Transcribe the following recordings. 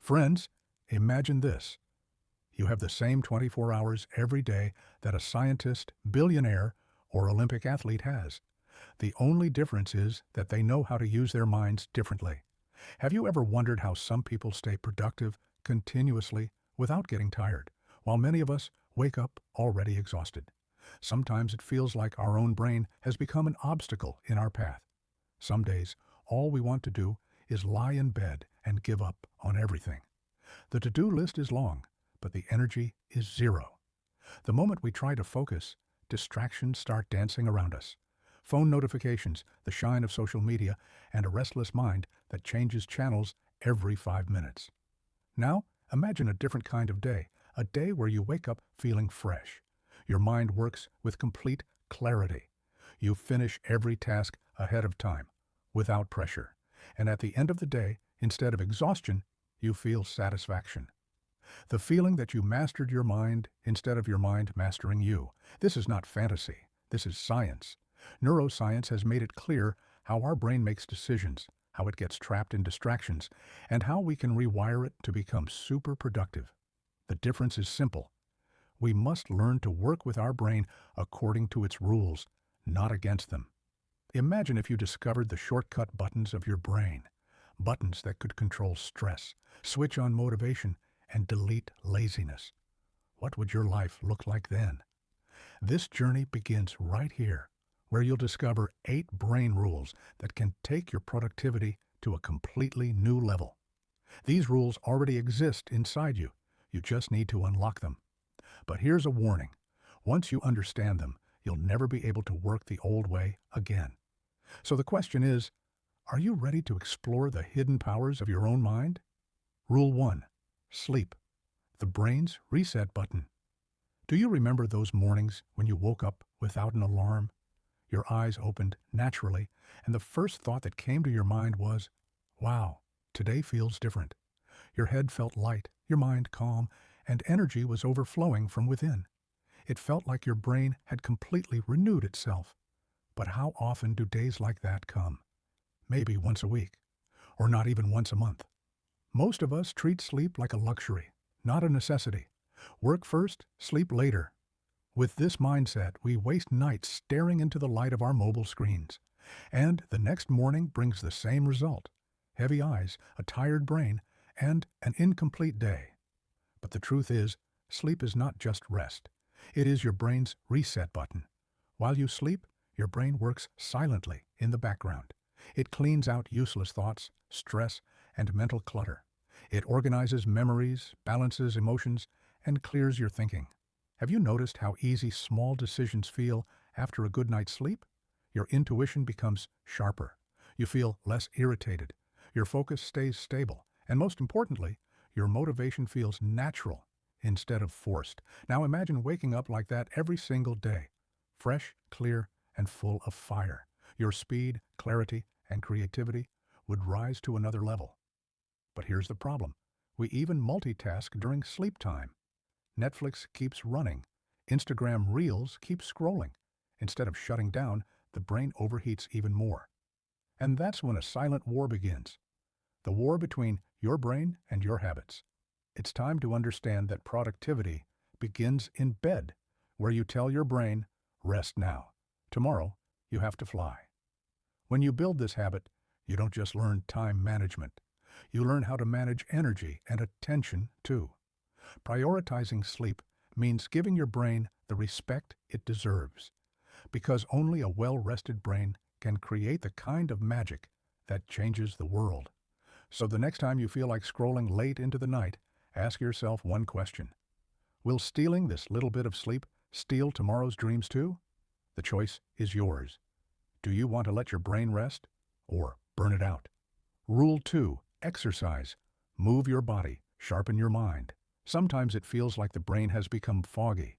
Friends, imagine this. You have the same 24 hours every day that a scientist, billionaire, or Olympic athlete has. The only difference is that they know how to use their minds differently. Have you ever wondered how some people stay productive continuously without getting tired, while many of us wake up already exhausted? Sometimes it feels like our own brain has become an obstacle in our path. Some days, all we want to do is lie in bed and give up on everything. The to-do list is long, but the energy is zero. The moment we try to focus, distractions start dancing around us. Phone notifications, the shine of social media, and a restless mind that changes channels every 5 minutes. Now, imagine a different kind of day, a day where you wake up feeling fresh. Your mind works with complete clarity. You finish every task ahead of time, without pressure. And at the end of the day, instead of exhaustion, you feel satisfaction. The feeling that you mastered your mind instead of your mind mastering you. This is not fantasy. This is science. Neuroscience has made it clear how our brain makes decisions, how it gets trapped in distractions, and how we can rewire it to become super productive. The difference is simple. We must learn to work with our brain according to its rules, not against them. Imagine if you discovered the shortcut buttons of your brain, buttons that could control stress, switch on motivation, and delete laziness. What would your life look like then? This journey begins right here, where you'll discover 8 brain rules that can take your productivity to a completely new level. These rules already exist inside you. You just need to unlock them. But here's a warning. Once you understand them, you'll never be able to work the old way again. So the question is, are you ready to explore the hidden powers of your own mind? Rule 1. Sleep. The brain's reset button. Do you remember those mornings when you woke up without an alarm? Your eyes opened naturally, and the first thought that came to your mind was, wow, today feels different. Your head felt light, your mind calm, and energy was overflowing from within. It felt like your brain had completely renewed itself. But how often do days like that come? Maybe once a week, or not even once a month. Most of us treat sleep like a luxury, not a necessity. Work first, sleep later. With this mindset, we waste nights staring into the light of our mobile screens. And the next morning brings the same result: heavy eyes, a tired brain, and an incomplete day. But the truth is, sleep is not just rest. It is your brain's reset button. While you sleep, your brain works silently in the background. It cleans out useless thoughts, stress, and mental clutter. It organizes memories, balances emotions, and clears your thinking. Have you noticed how easy small decisions feel after a good night's sleep? Your intuition becomes sharper. You feel less irritated. Your focus stays stable. And most importantly, your motivation feels natural instead of forced. Now imagine waking up like that every single day. Fresh, clear, and full of fire. Your speed, clarity, and creativity would rise to another level. But here's the problem. We even multitask during sleep time. Netflix keeps running. Instagram Reels keep scrolling. Instead of shutting down, the brain overheats even more. And that's when a silent war begins. The war between your brain and your habits. It's time to understand that productivity begins in bed, where you tell your brain, rest now. Tomorrow, you have to fly. When you build this habit, you don't just learn time management. You learn how to manage energy and attention, too. Prioritizing sleep means giving your brain the respect it deserves, because only a well-rested brain can create the kind of magic that changes the world. So the next time you feel like scrolling late into the night, ask yourself one question. Will stealing this little bit of sleep steal tomorrow's dreams too? The choice is yours. Do you want to let your brain rest or burn it out? Rule 2. Exercise. Move your body. Sharpen your mind. Sometimes it feels like the brain has become foggy.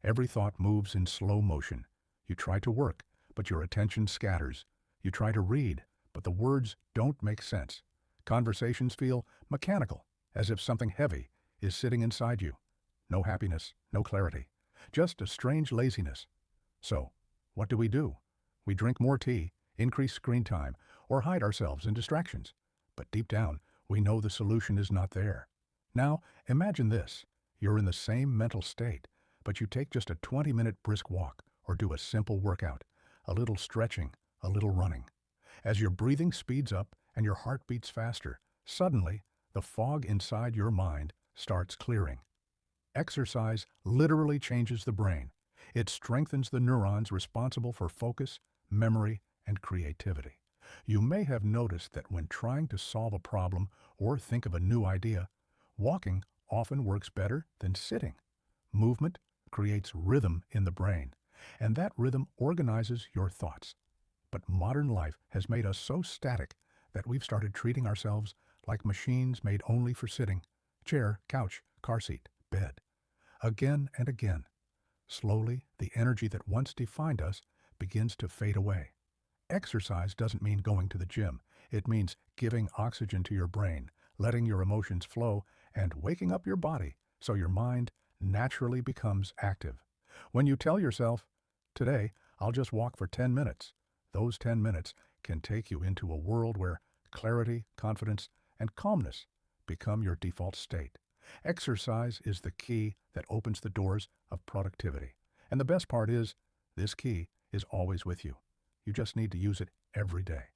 Every thought moves in slow motion. You try to work, but your attention scatters. You try to read, but the words don't make sense. Conversations feel mechanical, as if something heavy is sitting inside you. No happiness, no clarity, just a strange laziness. So, what do? We drink more tea, increase screen time, or hide ourselves in distractions. But deep down, we know the solution is not there. Now, imagine this. You're in the same mental state, but you take just a 20-minute brisk walk or do a simple workout, a little stretching, a little running. As your breathing speeds up and your heart beats faster, suddenly, the fog inside your mind starts clearing. Exercise literally changes the brain. It strengthens the neurons responsible for focus, memory, and creativity. You may have noticed that when trying to solve a problem or think of a new idea, walking often works better than sitting. Movement creates rhythm in the brain, and that rhythm organizes your thoughts. But modern life has made us so static that we've started treating ourselves like machines made only for sitting, chair, couch, car seat, bed. Again and again, slowly, the energy that once defined us begins to fade away. Exercise doesn't mean going to the gym. It means giving oxygen to your brain, letting your emotions flow, and waking up your body so your mind naturally becomes active. When you tell yourself, "Today, I'll just walk for 10 minutes," those 10 minutes can take you into a world where clarity, confidence, and calmness become your default state. Exercise is the key that opens the doors of productivity. And the best part is, this key is always with you. You just need to use it every day.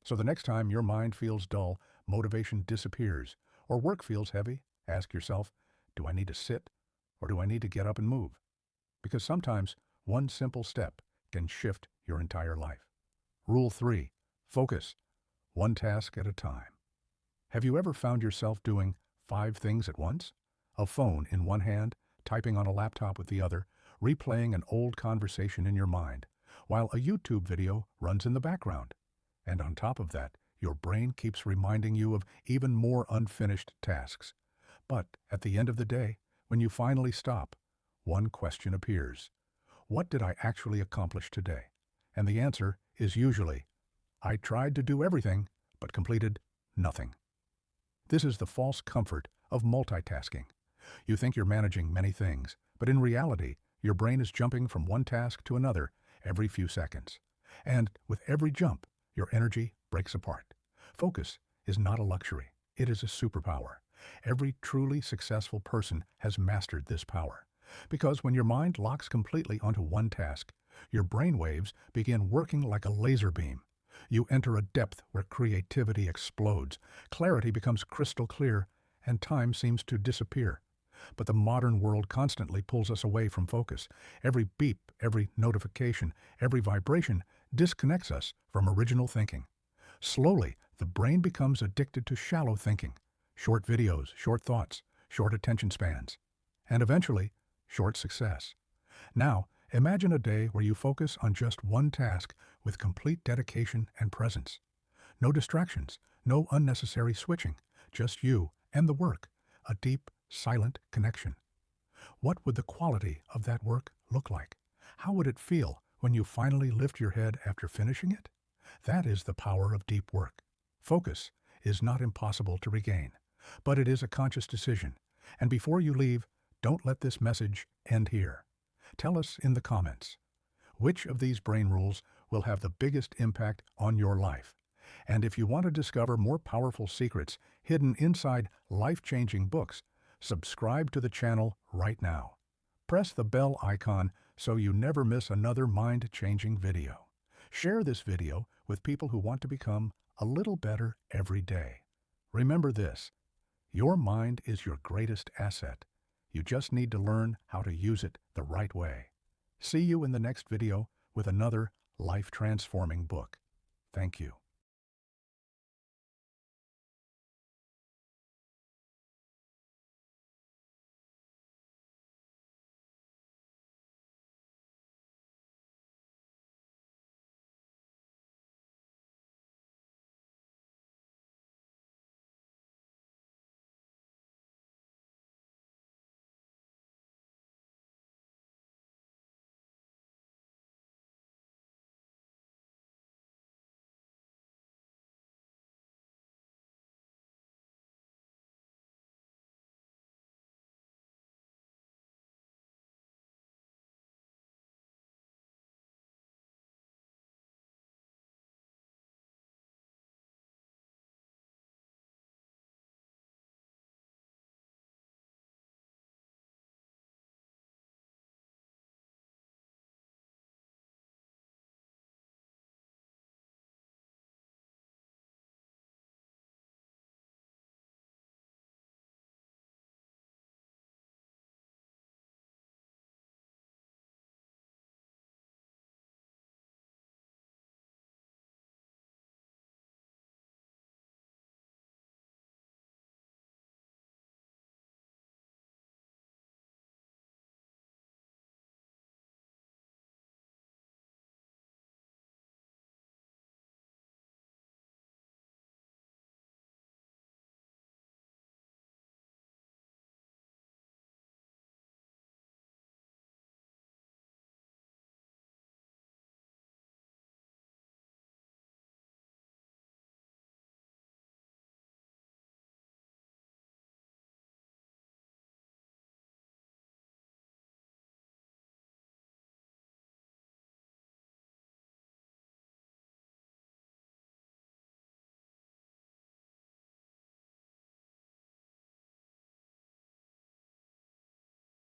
So the next time your mind feels dull, motivation disappears, or work feels heavy, ask yourself, do I need to sit or do I need to get up and move? Because sometimes one simple step can shift your entire life. Rule 3. Focus. One task at a time. Have you ever found yourself doing 5 things at once? A phone in one hand, typing on a laptop with the other, replaying an old conversation in your mind, while a YouTube video runs in the background. And on top of that, your brain keeps reminding you of even more unfinished tasks. But at the end of the day, when you finally stop, one question appears. What did I actually accomplish today? And the answer is usually, I tried to do everything, but completed nothing. This is the false comfort of multitasking. You think you're managing many things, but in reality, your brain is jumping from one task to another every few seconds. And with every jump, your energy breaks apart. Focus is not a luxury. It is a superpower. Every truly successful person has mastered this power. Because when your mind locks completely onto one task, your brain waves begin working like a laser beam. You enter a depth where creativity explodes, clarity becomes crystal clear, and time seems to disappear. But the modern world constantly pulls us away from focus. Every beep, every notification, every vibration disconnects us from original thinking. Slowly, the brain becomes addicted to shallow thinking, short videos, short thoughts, short attention spans, and eventually, short success. Now, imagine a day where you focus on just one task with complete dedication and presence. No distractions, no unnecessary switching, just you and the work, a deep, silent connection. What would the quality of that work look like? How would it feel when you finally lift your head after finishing it? That is the power of deep work. Focus is not impossible to regain, but it is a conscious decision. And before you leave, don't let this message end here. Tell us in the comments, which of these brain rules will have the biggest impact on your life? And if you want to discover more powerful secrets hidden inside life-changing books, subscribe to the channel right now. Press the bell icon so you never miss another mind-changing video. Share this video with people who want to become a little better every day. Remember this, your mind is your greatest asset. You just need to learn how to use it the right way. See you in the next video with another life-transforming book. Thank you.